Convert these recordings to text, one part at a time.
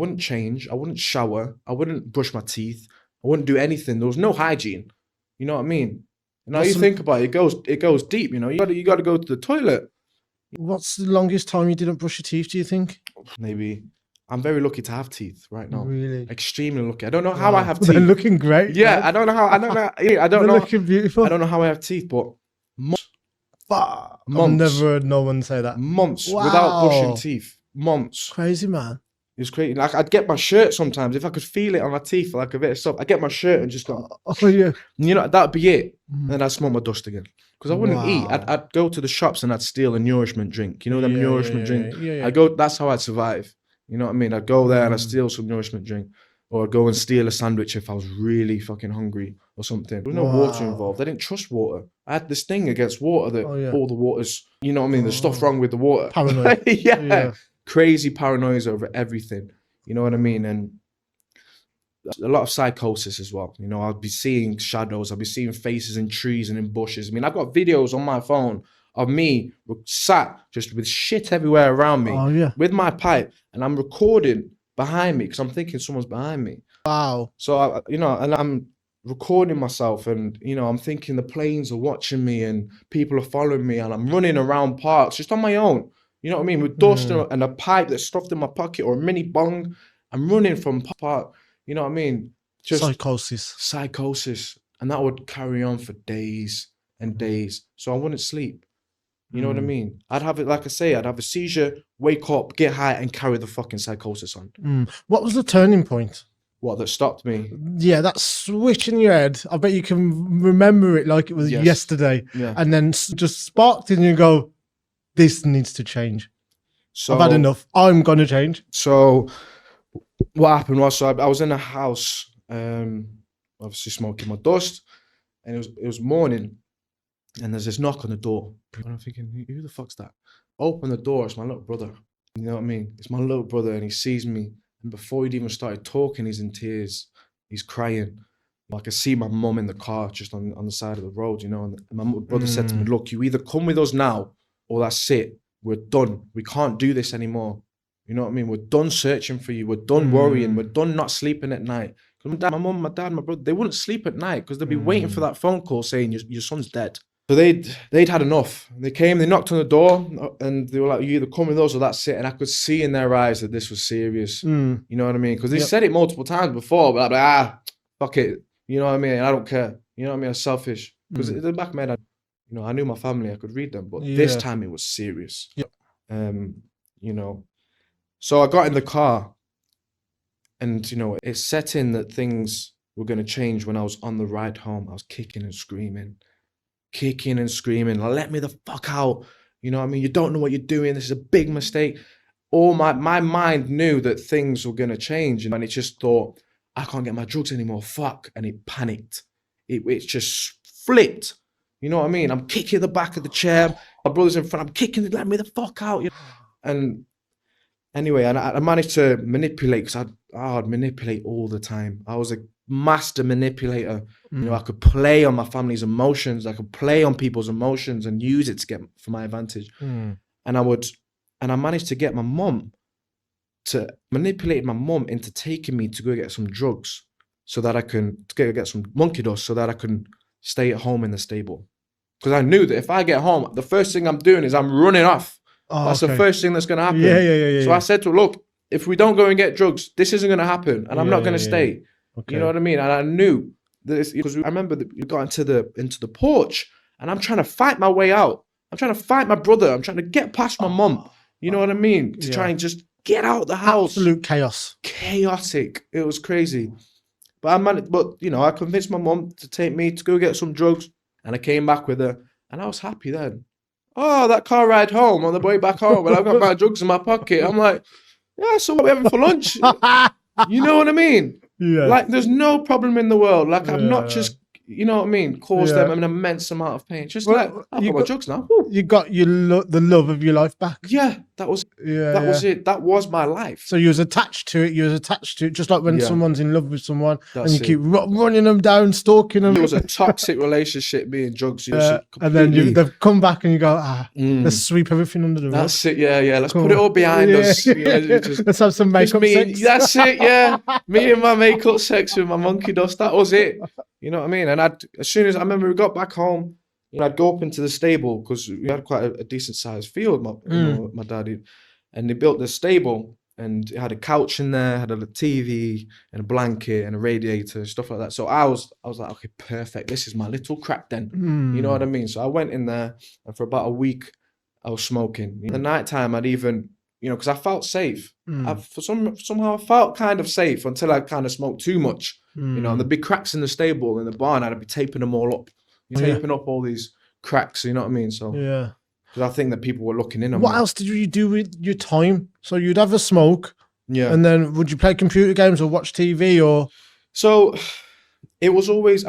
wouldn't change. I wouldn't shower. I wouldn't brush my teeth. I wouldn't do anything. There was no hygiene. You know what I mean? And now you think about it, it goes deep. You know, you got to go to the toilet. What's the longest time you didn't brush your teeth, do you think? Maybe. I'm very lucky to have teeth right now. Really? Extremely lucky. I don't know how I have teeth. They're looking great. Yeah, man. I don't know. They're looking beautiful. I don't know how I have teeth, but I've months. never heard no one say that. Months Wow. without brushing teeth. Months. Crazy, man. It was crazy. Like, I'd get my shirt sometimes. If I could feel it on my teeth, like a bit of stuff, I'd get my shirt and just go, Oh, yeah. you know, that'd be it. Then I'd smoke my dust again. Because I wouldn't eat. I'd go to the shops and I'd steal a nourishment drink. You know, them nourishment drink. Yeah. I'd go, that's how I'd survive. You know what I mean? I'd go there and I'd steal some nourishment drink. Or I'd go and steal a sandwich if I was really fucking hungry or something. There was no water involved. I didn't trust water. I had this thing against water that all the water's, you know what I mean? There's stuff wrong with the water. Paranoid. yeah. Crazy paranoia over everything. You know what I mean? And a lot of psychosis as well. You know, I'll be seeing shadows. I'll be seeing faces in trees and in bushes. I mean, I've got videos on my phone of me sat just with shit everywhere around me with my pipe, and I'm recording behind me because I'm thinking someone's behind me. Wow. So, you know, and I'm recording myself and, you know, I'm thinking the planes are watching me and people are following me and I'm running around parks just on my own. You know what I mean? With dust and a pipe that's stuffed in my pocket or a mini bong. I'm running from park. You know what I mean? Just psychosis. And that would carry on for days and days. So I wouldn't sleep. You know what I mean? I'd have it, like I say, I'd have a seizure, wake up, get high and carry the fucking psychosis on. What was the turning point? What, that stopped me? Yeah, that switch in your head. I bet you can remember it like it was yesterday. Yeah. And then just sparked and you go, this needs to change. So I've had enough. I'm going to change. So what happened was, I was in a house, obviously smoking my dust, and it was morning, and there's this knock on the door. And I'm thinking, who the fuck's that? Open the door, it's my little brother. You know what I mean? It's my little brother, and he sees me, and before he'd even started talking, he's in tears. He's crying. I could see my mum in the car just on the side of the road, you know, and my brother said to me, look, you either come with us now, or that's it. We're done. We can't do this anymore. You know what I mean? We're done searching for you. We're done worrying. We're done not sleeping at night. My mum, my dad, my brother, they wouldn't sleep at night because they'd be waiting for that phone call saying your son's dead. So they'd had enough. They came, they knocked on the door, and they were like, you either come with us or that's it. And I could see in their eyes that this was serious. You know what I mean? Because they said it multiple times before, but I'd be like, fuck it. You know what I mean? I don't care. You know what I mean? I'm selfish. Because in the back of my head, you know, I knew my family, I could read them, but this time it was serious. You know, so I got in the car and, you know, it set in that things were going to change when I was on the ride home. I was kicking and screaming, like, let me the fuck out. You know what I mean? You don't know what you're doing. This is a big mistake. All my mind knew that things were going to change, and it just thought, I can't get my drugs anymore. Fuck. And it panicked. It just flipped. You know what I mean? I'm kicking the back of the chair. My brother's in front. I'm kicking, let me the fuck out. You know? And anyway, I managed to manipulate, because I'd manipulate all the time. I was a master manipulator. You know, I could play on my family's emotions. I could play on people's emotions and use it to get for my advantage. And I managed to get my mum to manipulate my mum into taking me to go get some drugs so that I can get some monkey dust so that I can stay at home in the stable. Because I knew that if I get home, the first thing I'm doing is I'm running off. That's the first thing that's going to happen. Yeah. So I said to her, look, if we don't go and get drugs, this isn't going to happen. And I'm not going to stay. Okay. You know what I mean? And I knew this because I remember that we got into the porch and I'm trying to fight my way out. I'm trying to fight my brother. I'm trying to get past my mum. You know what I mean? To try and just get out of the house. Absolute chaos. Chaotic. It was crazy. But you know, I convinced my mum to take me to go get some drugs, and I came back with her, and I was happy then. Oh, that car ride home on the way back home, and I've got my drugs in my pocket. I'm like, yeah, so what are we having for lunch? You know what I mean? Yeah. Like, there's no problem in the world. Like, I'm not just, you know what I mean, cause them an immense amount of pain. Just like, I've got my drugs now. Woo. You got the love of your life back. Yeah, that was it. That was my life. So you was attached to it. Just like when someone's in love with someone and you keep running them down, stalking them. It was a toxic relationship, being drugs. And then they've come back and you go, let's sweep everything under the rug. That's it. Yeah. Let's put it all behind us. Let's have some makeup sex. That's it. Yeah. Me and my makeup sex with my monkey dust. That was it. You know what I mean? And as soon as I remember we got back home, I'd go up into the stable because we had quite a decent sized field, my dad. And they built this stable and it had a couch in there, had a TV and a blanket and a radiator, stuff like that. So I was like, okay, perfect. This is my little crack den. You know what I mean? So I went in there and for about a week, I was smoking. In the nighttime, I'd even, because I felt safe. Somehow I felt kind of safe until I kind of smoked too much. And the big cracks in the stable, in the barn, I'd be taping them all up. Taping up all these cracks, you know what I mean? So because I think that people were looking in on What else did you do with your time? So you'd have a smoke, and then would you play computer games or watch TV or? So I was always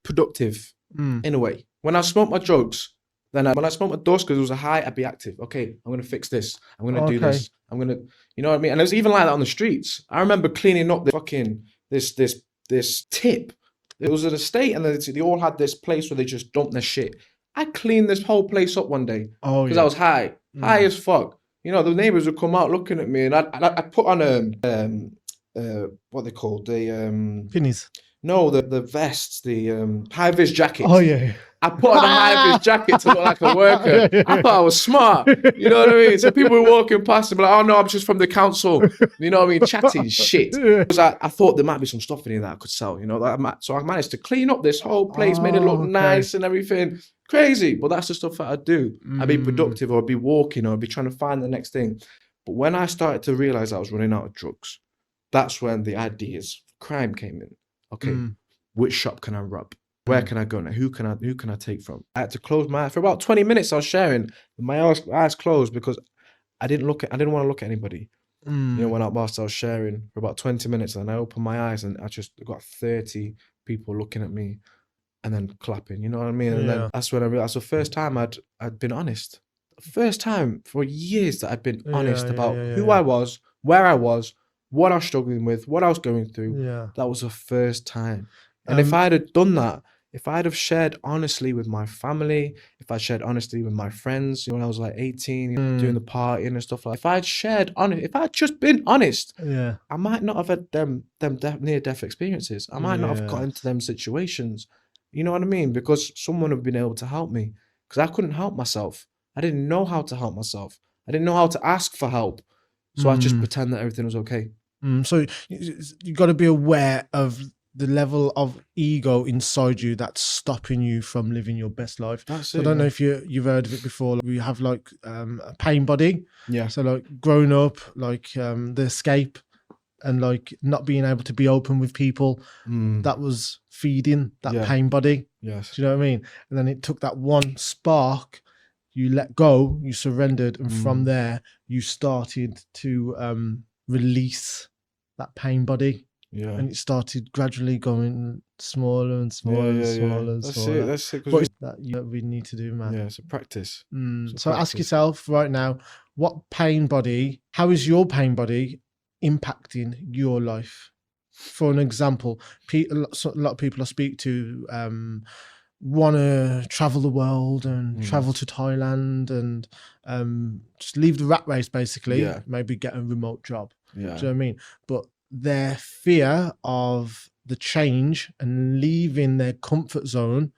productive in a way. When I smoked my drugs, when I smoked my dust, because it was a high, I'd be active. Okay, I'm gonna fix this. I'm gonna do this. I'm gonna, you know what I mean? And it was even like that on the streets. I remember cleaning up the fucking this tip. It was an estate, and they all had this place where they just dumped their shit. I cleaned this whole place up one day because I was high as fuck. The neighbors would come out looking at me, and I'd put on what they called the Pennies. No, the vests, the high-vis jackets. Oh yeah. I put on a high-vis jacket to look like a worker. I thought I was smart. You know what I mean? So people were walking past and be like, oh no, I'm just from the council. You know what I mean? Chatting shit. Because I thought there might be some stuff in here that I could sell, So I managed to clean up this whole place, made it look nice and everything. Crazy. But that's the stuff that I'd do. I'd be productive, or I'd be walking, or I'd be trying to find the next thing. But when I started to realize I was running out of drugs, that's when the ideas of crime came in. Okay, which shop can I rob? Where can I go now? Who can I take from? I had to close my eyes for about 20 minutes. I was sharing with my eyes closed because I didn't want to look at anybody. Whilst I was sharing for about 20 minutes, and I opened my eyes and I just got 30 people looking at me and then clapping. You know what I mean? And then that's when I realized the first time I'd been honest. First time for years that I'd been honest about who I was, where I was, what I was struggling with, what I was going through. That was the first time. And if I'd have done that, if I'd have shared honestly with my family, if I shared honestly with my friends, when I was like 18, doing the partying and stuff like that, if I'd just been honest, I might not have had them near-death experiences. I might not have got into them situations. You know what I mean? Because someone would have been able to help me. Because I couldn't help myself. I didn't know how to help myself. I didn't know how to ask for help. So I just pretend that everything was okay. So you got to be aware of the level of ego inside you that's stopping you from living your best life. I don't know if you've heard of it before. We have like a pain body. Yeah. So like growing up, like the escape and like not being able to be open with people, that was feeding that pain body. Yes. Do you know what I mean? And then it took that one spark, you let go, you surrendered, and from there you started to release that pain body. Yeah. And it started gradually going smaller and smaller and smaller and smaller. That's it. What is that we need to do, man? Yeah, it's a practice. So ask yourself right now, how is your pain body impacting your life? For an example, a lot of people I speak to want to travel the world and travel to Thailand and just leave the rat race, basically. Maybe get a remote job. Do you know what I mean? But their fear of the change and leaving their comfort zone,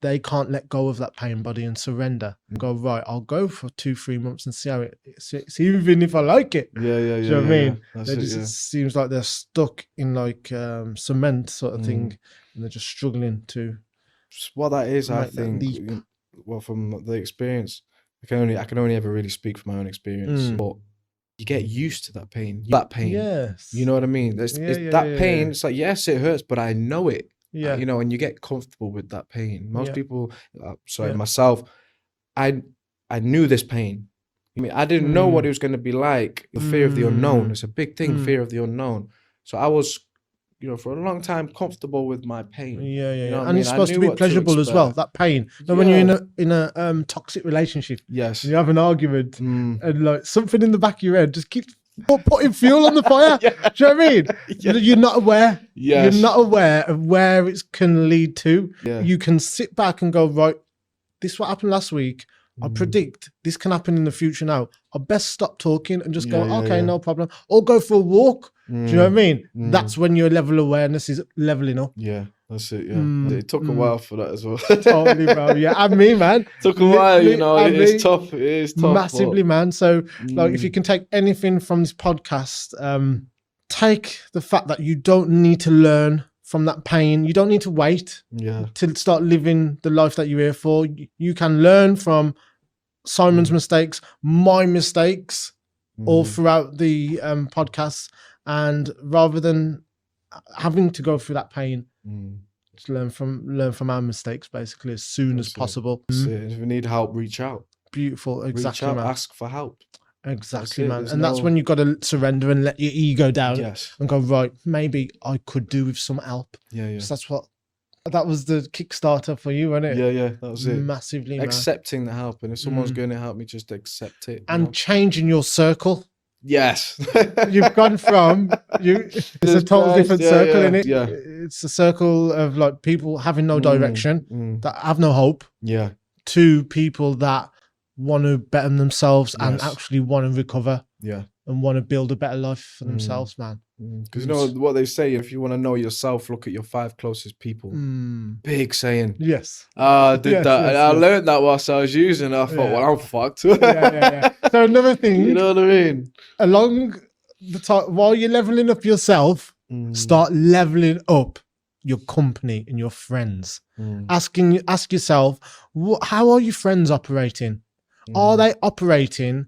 they can't let go of that pain body and surrender and go, right, I'll go for 2-3 months and see even if I like it. Do you know what I mean? It seems like they're stuck in like cement sort of thing, and they're just struggling to. What that is, I think, well, from the experience, I can only ever really speak from my own experience, but you get used to that pain. Yes. You know what I mean? It's pain. It's like, yes, it hurts, but I know it. Yeah. And you get comfortable with that pain. Most people, myself, I knew this pain. I mean, I didn't know what it was going to be like. The fear of the unknown. It's a big thing, fear of the unknown. So I was for a long time comfortable with my pain. Yeah, You know what I and mean? it's I supposed to knew be what to pleasurable as well. expect. That pain. And when you're in a toxic relationship, Yes. and you have an argument, and like something in the back of your head just keeps putting fuel on the fire. Yeah. Do you know what I mean? Yeah. You're not aware. Yes. You're not aware of where it can lead to. Yeah. You can sit back and go, right, this is what happened last week. I predict this can happen in the future now. I best stop talking and just go, okay, no problem. Or go for a walk. Do you know what I mean? That's when your level of awareness is leveling up. Yeah, that's it. Yeah, it took a while for that as well. Totally, bro. Yeah, and me, man. Took a while, it's tough. It is tough. Massively, man. So, like, if you can take anything from this podcast, take the fact that you don't need to learn from that pain. You don't need to wait to start living the life that you're here for. You can learn from Simon's mistakes, my mistakes, all throughout the podcasts. And rather than having to go through that pain, just learn from our mistakes basically as soon as possible. If you need help, reach out. Beautiful. Exactly. Reach out, man. ask for help. Exactly, man. And that's when you've got to surrender and let your ego down and go, right, maybe I could do with some help. Yeah. So that was the Kickstarter for you, wasn't it? Yeah, that was it. Massively, accepting the help. And if someone's going to help me, just accept it. And changing your circle. Yes. You've gone from it's a total different circle, isn't it? Yeah. It's a circle of like people having no direction, that have no hope. Yeah. To people that want to better themselves and actually want to recover. Yeah. And want to build a better life for themselves, man. Because you know what they say, if you want to know yourself, look at your 5 closest people. Big saying. Yes. I did that. And I learned that whilst I was using it. I thought, well, I'm fucked. So another thing. You know what I mean? Along the time, while you're leveling up yourself, start leveling up your company and your friends. Ask yourself, how are your friends operating? Are they operating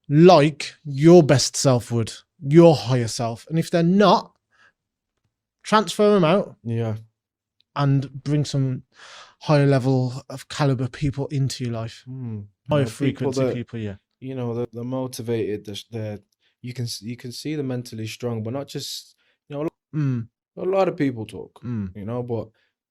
like your best self would, your higher self? And if they're not, transfer them out. Yeah. And bring some higher level of caliber people into your life. Higher frequency people, yeah. You know, they're motivated. You can see them mentally strong, but not just, you know, a lot of people talk, you know, but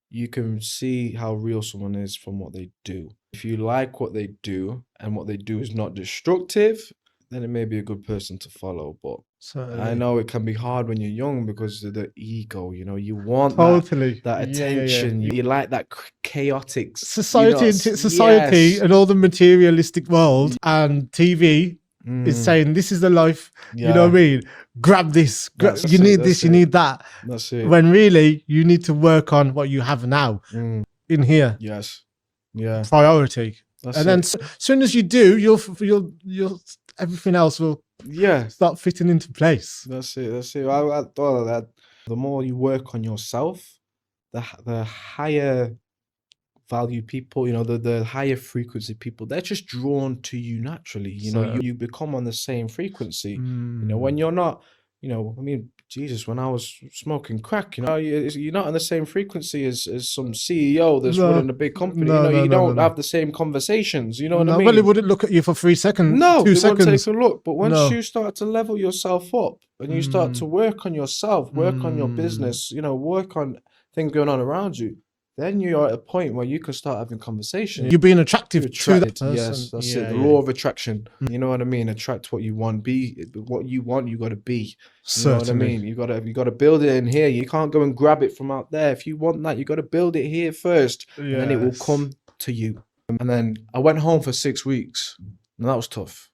you can see how real someone is from what they do. If you like what they do and what they do is not destructive, then it may be a good person to follow. But I know it can be hard when you're young because of the ego, you know, you want that attention. You like that chaotic society, and all the materialistic world and TV is saying, this is the life, you know what I mean? Grab this, you need this, you need that. That's it. When really you need to work on what you have now in here. Yes. Yeah. Priority. And then as soon as you do, you'll everything else will start fitting into place. That's it. I thought of that. The more you work on yourself, the higher value people, you know, the higher frequency people, they're just drawn to you naturally. You know, you become on the same frequency. You know, when you're not, you know, I mean, Jesus, when I was smoking crack, you know, you're not on the same frequency as some CEO that's running a big company. You don't have the same conversations. You know what I mean? Well, it wouldn't look at you for 3 seconds. No, 2 it seconds. won't take a look. But once you start to level yourself up and you start to work on yourself, work on your business, you know, work on things going on around you, then you're at a point where you can start having conversations. You're being attractive to that person. Yes, that's it. The law of attraction. You know what I mean? Attract what you want. Be what you want. You got to be. You know what I mean? You got to build it in here. You can't go and grab it from out there. If you want that, you got to build it here first, and then it will come to you. And then I went home for 6 weeks, and that was tough.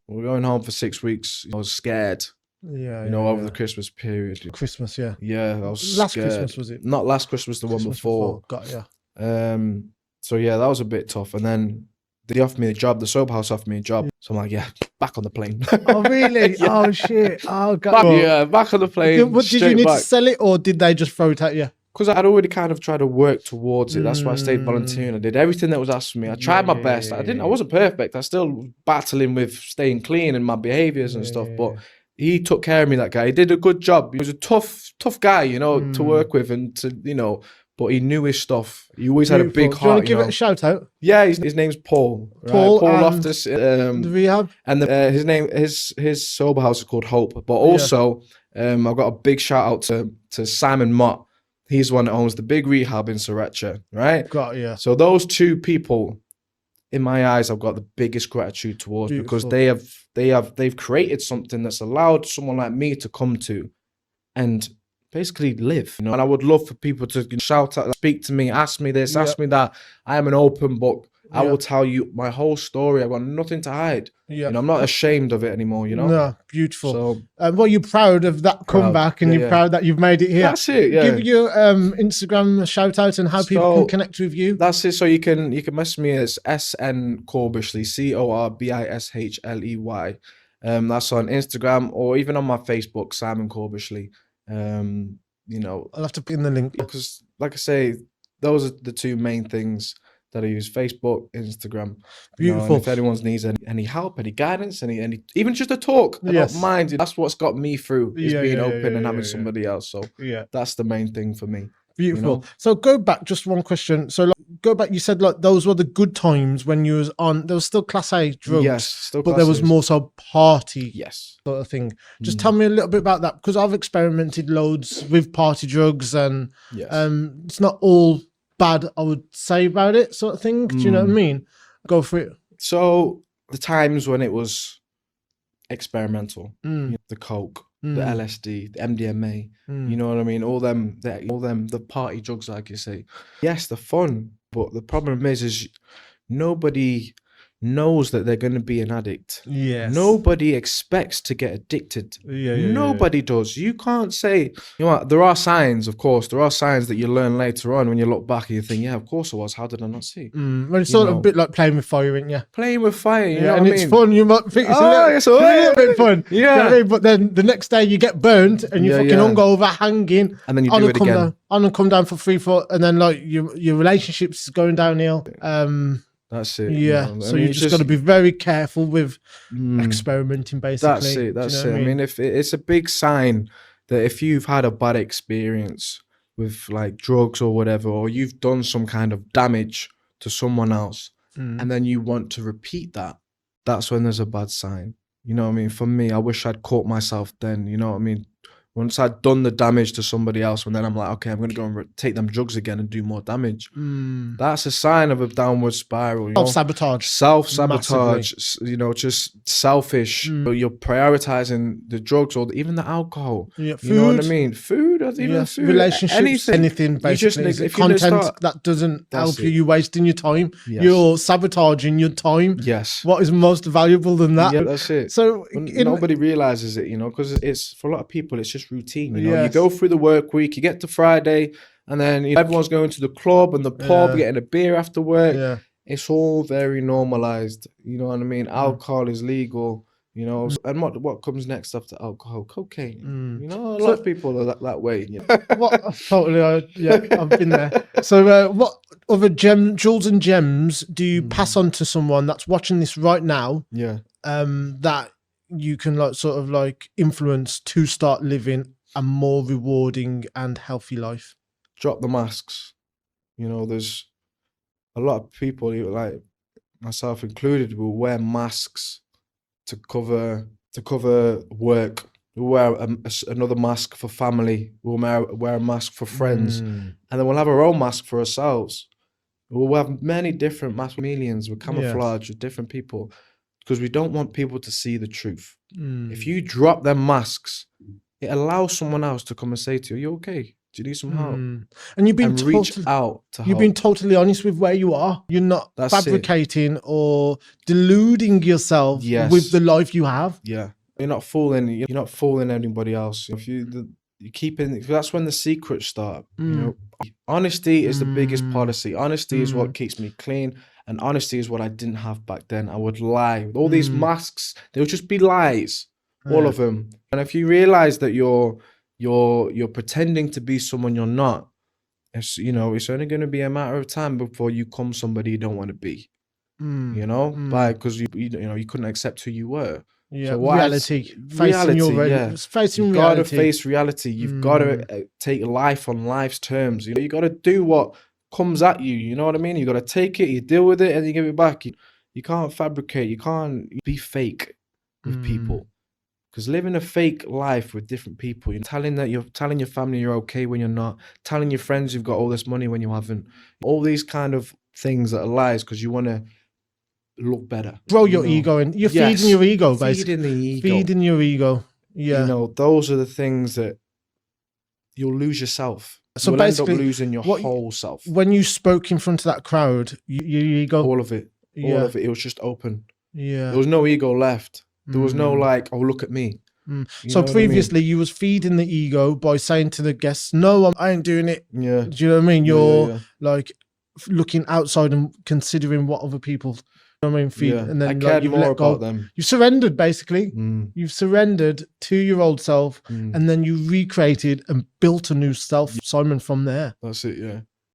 We were going home for 6 weeks. I was scared. Yeah, you know, over the Christmas period. Christmas, yeah. Yeah, I was last scared. Christmas, was it? Not last Christmas, the one before. Got ya. So yeah, that was a bit tough. And then they offered me a job. The soap house offered me a job. So I'm like, yeah, back on the plane. Oh really? Yeah. Oh shit. Oh god. Back on the plane. Did you need to sell it, or did they just throw it at you? Because I'd already kind of tried to work towards it. That's why I stayed volunteering. I did everything that was asked from me. I tried my best. I wasn't perfect. I was still battling with staying clean and my behaviors and stuff. But he took care of me, that guy. He did a good job. He was a tough guy, you know, to work with and to, you know, but he knew his stuff. He always had a big heart. Do you want to give it a shout out? Yeah, his name's Paul. Right? Paul Loftus. The Rehab. And his sober house is called Hope. But also, I've got a big shout out to Simon Mott. He's the one that owns the big rehab in Sobriety, right? Got yeah. So those two people, in my eyes, I've got the biggest gratitude towards because they've created something that's allowed someone like me to come to and basically live, you know. And I would love for people to shout out, speak to me, ask me this, ask me that. I am an open book. I will tell you my whole story. I've got nothing to hide. Yeah. You know, I'm not ashamed of it anymore, you know? No, beautiful. So, well, you're proud of that comeback and you're proud that you've made it here. That's it, yeah. Give your Instagram a shout out and how people can connect with you. That's it. So you can message me as SN Corbishley, Corbishley. That's on Instagram or even on my Facebook, Simon Corbishley. You know, I'll have to put in the link. Because like I say, those are the two main things that I use: Facebook, Instagram. Beautiful. You know, if anyone needs any help, any guidance, any even just a talk, I don't mind. That's what's got me through is being open and having somebody else. So that's the main thing for me. Beautiful. You know? So go back, just one question. So go back, you said like those were the good times when you was on, there was still class A drugs, yes, still but there was more so party sort of thing. Just tell me a little bit about that, because I've experimented loads with party drugs and it's not all bad, I would say, about it sort of thing. Do you know what I mean? Go for it. So the times when it was experimental, you know, the coke, the LSD, the MDMA, you know what I mean? All them, the party drugs, like you say. Yes, they're fun, but the problem is nobody knows that they're going to be an addict. Yes. Nobody expects to get addicted. Nobody does. You can't say, you know what, there are signs, of course. There are signs that you learn later on when you look back and you think, yeah, of course I was. How did I not see? Well, it's sort of a bit like playing with fire, isn't you? Playing with fire, you know and what it's I mean? fun. You might think it's a little bit fun. Yeah. You know what I mean? But then the next day you get burnt and you're fucking hungover, hanging. And then you do it again. On and come down for 3 4, and then like your relationships going downhill. That's it. Yeah. You know? So you just got to be very careful with experimenting, basically. That's it. I mean, if it's a big sign that if you've had a bad experience with like drugs or whatever, or you've done some kind of damage to someone else, and then you want to repeat that, that's when there's a bad sign. You know what I mean? For me, I wish I'd caught myself then. You know what I mean? Once I'd done the damage to somebody else, and then I'm like, okay, I'm going to go and take them drugs again and do more damage. That's a sign of a downward spiral. You Self-sabotage. Self-sabotage, you know, just selfish. You're prioritizing the drugs or even the alcohol. Yeah, food. You know what I mean? Food, even food. Relationships, anything basically. If content that doesn't help you, you're wasting your time. You're sabotaging your time. Yes. What is most valuable than that? Yeah, that's it. So nobody realizes it, you know, because it's for a lot of people, it's just routine. You know, you go through the work week, you get to Friday, and then everyone's going to the club and the pub, getting a beer after work. It's all very normalized. You know what I mean? Alcohol is legal. You know, and what comes next after alcohol? Cocaine. You know, a lot of people are that way. You know? I've been there. So, what other jewels and gems do you pass on to someone that's watching this right now? Yeah. That you can sort of influence to start living a more rewarding and healthy life. Drop the masks. You know, there's a lot of people, like myself included, will wear masks to cover work. We'll wear another mask for family. We'll wear a mask for friends, and then we'll have our own mask for ourselves. We'll have many different mask chameleons with camouflage with different people, because we don't want people to see the truth. If you drop them masks, it allows someone else to come and say to you, "Are you okay? Do you need some help?" And you've been reach out to help. You've been totally honest with where you are. You're not fabricating or deluding yourself with the life you have. Yeah, you're not fooling anybody else. If you keeping, that's when the secrets start. You know, honesty is the biggest policy. Honesty is what keeps me clean, and honesty is what I didn't have back then. I would lie with all these masks. They'll just be lies, all of them. And if you realize that you're pretending to be someone you're not, it's only going to be a matter of time before you become somebody you don't want to be. You know, because you couldn't accept who you were. Yeah, so facing reality. You've got to face reality. You've got to take life on life's terms. You know, you got to do what comes at you. You know what I mean? You got to take it, you deal with it, and you give it back. You can't fabricate. You can't be fake with people, Because living a fake life with different people, you're telling your family you're okay when you're not, telling your friends you've got all this money when you haven't, all these kind of things that are lies because you want to look better. Throw your ego in. You're feeding your ego, basically. Feeding the ego. Feeding your ego. Yeah. You know, those are the things that you'll lose yourself. So you'll basically, end up losing your whole self. When you spoke in front of that crowd, your ego, all of it, all of it. It was just open. Yeah. There was no ego left. There was no like, oh, look at me. So previously, you was feeding the ego by saying to the guests, "No, I ain't doing it." Yeah. Do you know what I mean? You're like looking outside and considering what other people. You know what I mean? Feed, and then I cared more about them. You surrendered, basically. You've surrendered to your old self, and then you recreated and built a new self, Simon. From there, that's it. Yeah.